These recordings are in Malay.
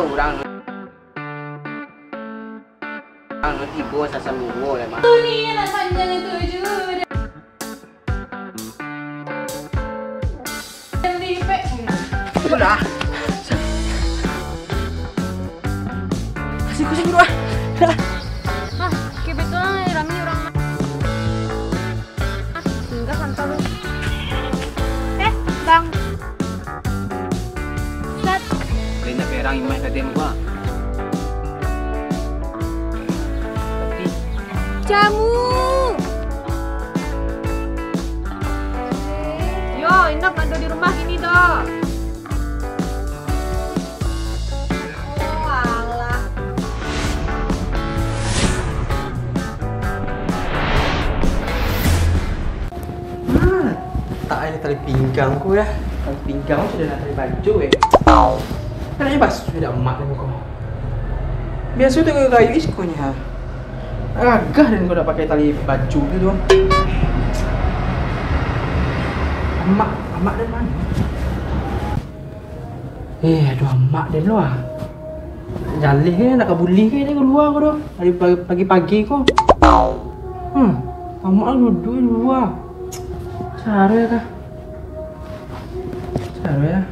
orang tibo sa samugo lah mah. Ini anak panjang itu juga. Lipe. Sudah. Kasih kucing dua. Ah, kebetulan Rami orang. Enggak santai lu. Bang. Sat. Lena perang imah tadi gua. Jamu. Yo, Indah ada di rumah gini dong. Oh, alah. Tak ada tali pinggangku ya. Tali pinggangku sudah ada tali baju ya. Kenapa bas sudah emak nih kok. Biasa tuh kayu iskonya. Agak dan gua udah pakai tali baju gitu. Emak dan mana? Aduh emak dan lu ah. Jalih ke nak kabuli ke ni keluar kau dah. Dari pagi-pagi kau. Emak duduk di luar. Cara ya kah? Cara ya.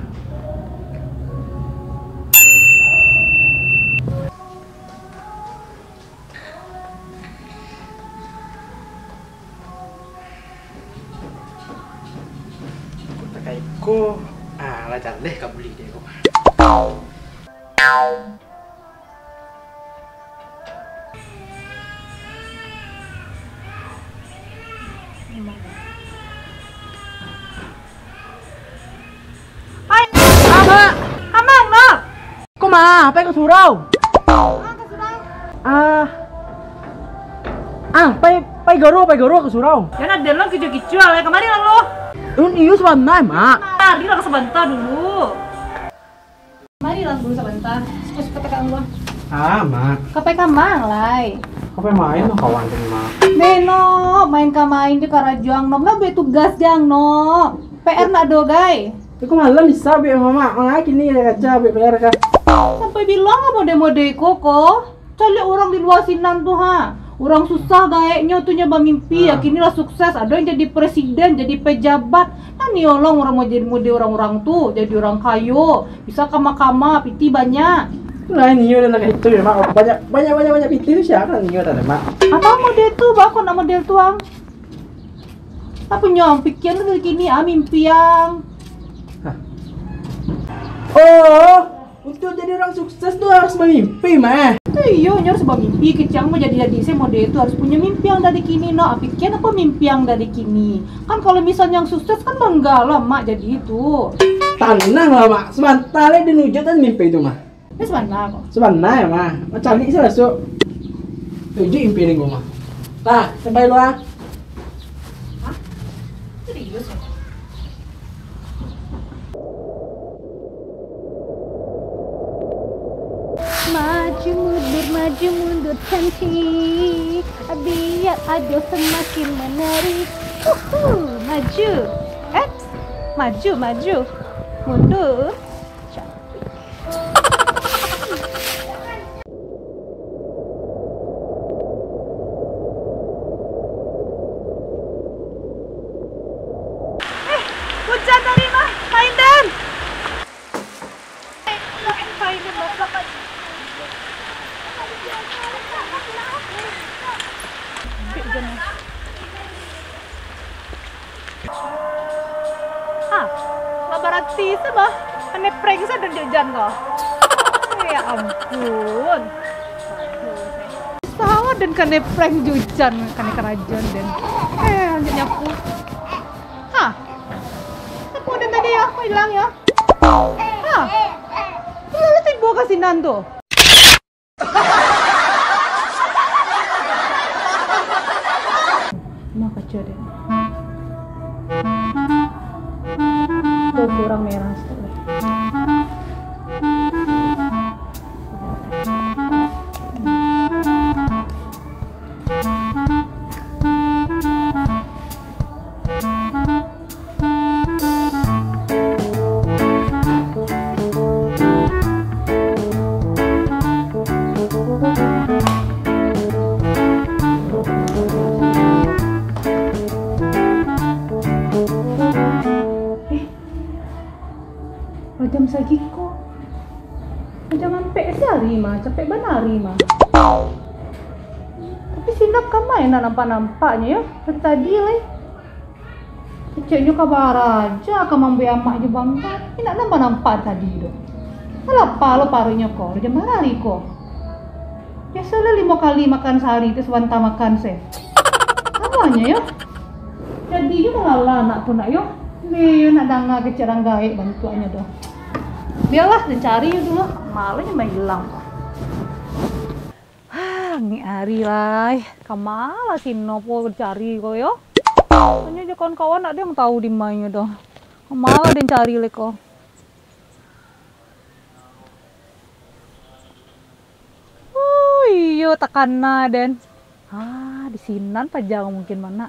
Ko, lah jangan deh kabuli deh kok. Hai, Ama, Amang nak. Kau mah, apa ke surau? Pai goro ke surau. Ya nak delong kicau-kicau lah kemarin lah lo. Iyo sebentar, Mak. Mari lah sebentar dulu. Mari lah dulu sebentar. Cepat tekan gua. Mak. Kapai kamang lai. Kau main lo kawan dengan Mak. Beno, main ka main di karajuang nom na be tugas jang no. PR nak do gay. Kau malam bisa be Mama. Mana kini ya kaca be PR kah? Sampai bilang apa mode-mode koko. Cari orang di luar sinan tuh ha. Orang susah gayanya tuh nyoba mimpi ya kini lah sukses. Ada yang jadi presiden, jadi pejabat. Kan nyolong orang mau jadi mode orang-orang tuh, jadi orang kayu. Bisa kama-kama, piti banyak. Nah ini udah nak itu ya Mak. Banyak piti itu siapa nih udah Mak? Apa model tuh, bakon nak model tuang. Apa nyong pikiran dari kini mimpi yang. Oh, untuk jadi orang sukses tuh harus bermimpi mah. Iya, harus bermimpi. Kecang mau jadi saya model itu harus punya mimpi yang dari kini. No, pikiran apa mimpi yang dari kini? Kan kalau misalnya yang sukses kan bangga lah mak jadi itu. Tenang lah Mak. Sebentar aja diwujud kan mimpi itu mah. Ini sebentar kok. Sebentar ya mah. Macam ini sih masuk. Tujuh mimpi nih gua mah. Tah, sampai lu ah. Hah? Serius ya? Maju mundur cantik, biar ada semakin menarik. Maju, maju, mundur. Cantik. Hujan dari mah, main dan. Berarti sebah aneh prank sa dan jajan kok. Ya ampun. Sawa dan kane prank jajan kane kerajaan dan lanjut nyapu. Hah? Apa udah tadi ya? Kok hilang ya? Hah? Lu tiba kasinan tuh. Mau kacau deh. Kurang merah sekali. lagi kok. Jangan PS hari mah, capek banari mah. Tapi sinap kamai nak nampak-nampaknya ya. Dari tadi lah. Ceknya kabar aja, kamang beamak je bangga. Ini nak nampak tadi tu. Kenapa lo parunya kok? Jam hari kok. Biasalah 5 kali makan sehari itu sebanta makan se. Namanya ya. Jadi juga malah anak tu nak yo. Ni nak danga kecerang gaek bantuannya doh. Biarlah dicari dulu. Malahnya mah hilang. Ni hari lah. Kamala sinopo cari kok yo. Tanya aja kawan-kawan ada yang tahu di mainnya doh. Malah dia cari le kok. Oh iya takana den. Di sinan pajang mungkin mana.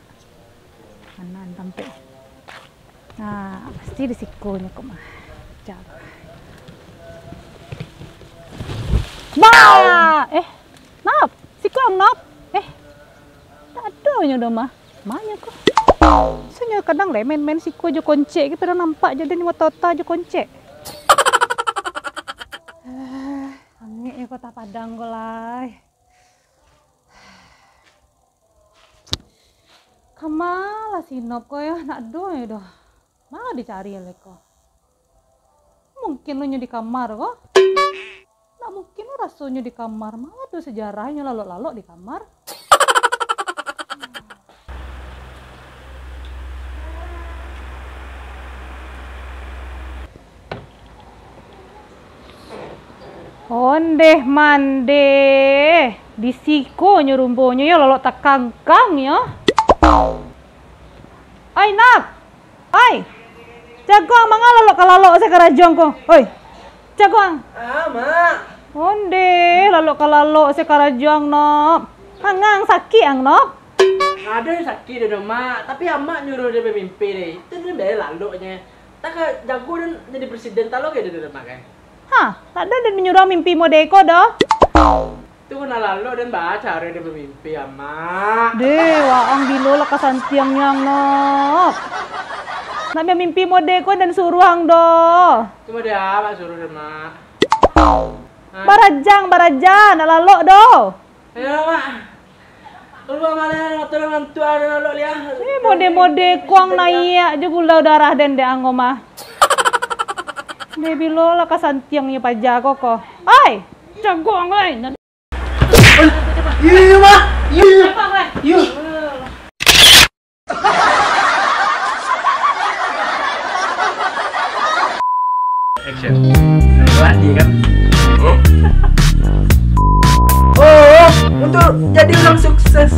Kanan sampai. Nah, pasti di sikonya kok mah. Jaga. Bah! Nap, siko ang nap. Tak ada nya dah mah. Manya kok. Soalnya kadang le main-main siko aja koncek, kita dah nampak je dia ni mata-mata aja koncek. Angin ya kota Padang ko lai. Kamala sinop ko ya, nak do ya doh. Mana dicari ya leko. Mungkin lo di kamar kok. Nak mungkin lo rasanya di kamar. Mana tuh sejarahnya lalu-lalu di kamar. Ondeh mande di siko nyerumbonya ya lolok tak kangkang ya. Ay nak, ay, jagoang mga lolok kalalok sa karajong ko. Oy, jagoang. Mak. Ondeh lolok kalalok sa karajong no. Hangang sakit ang no. Ada yang sakit dah mak, tapi amak nyuruh dia bermimpi deh. Itu dia bela lalunya. Tak jago dan jadi presiden talo kayak dia mak kan. Hah, tak ada dan menyuruh mimpi modeko dah. Itu kena lalu dan baca hari dia bermimpi amak. Dewa ang bilo lah kasantiang yang nok. Nak mimpi modeko dan suruh ang do. Cuma dia amak suruh dia mak. Barajang, nak lalok do. Ayo mak. Keluar mana nak tolong tuan lalu lihat. Mode kuang naik je gula darah dan de anggo mah. Baby lo lah kasantiangnya pajak kok. Ay, jago angai. Iya mak. Iya. Iya. Action. Nah, dia kan. Oh, untuk jadi orang sukses.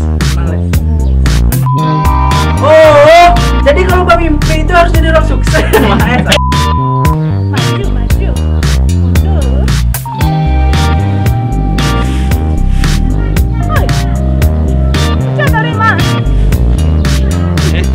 Oh, jadi kalau bermimpi itu harus jadi orang sukses.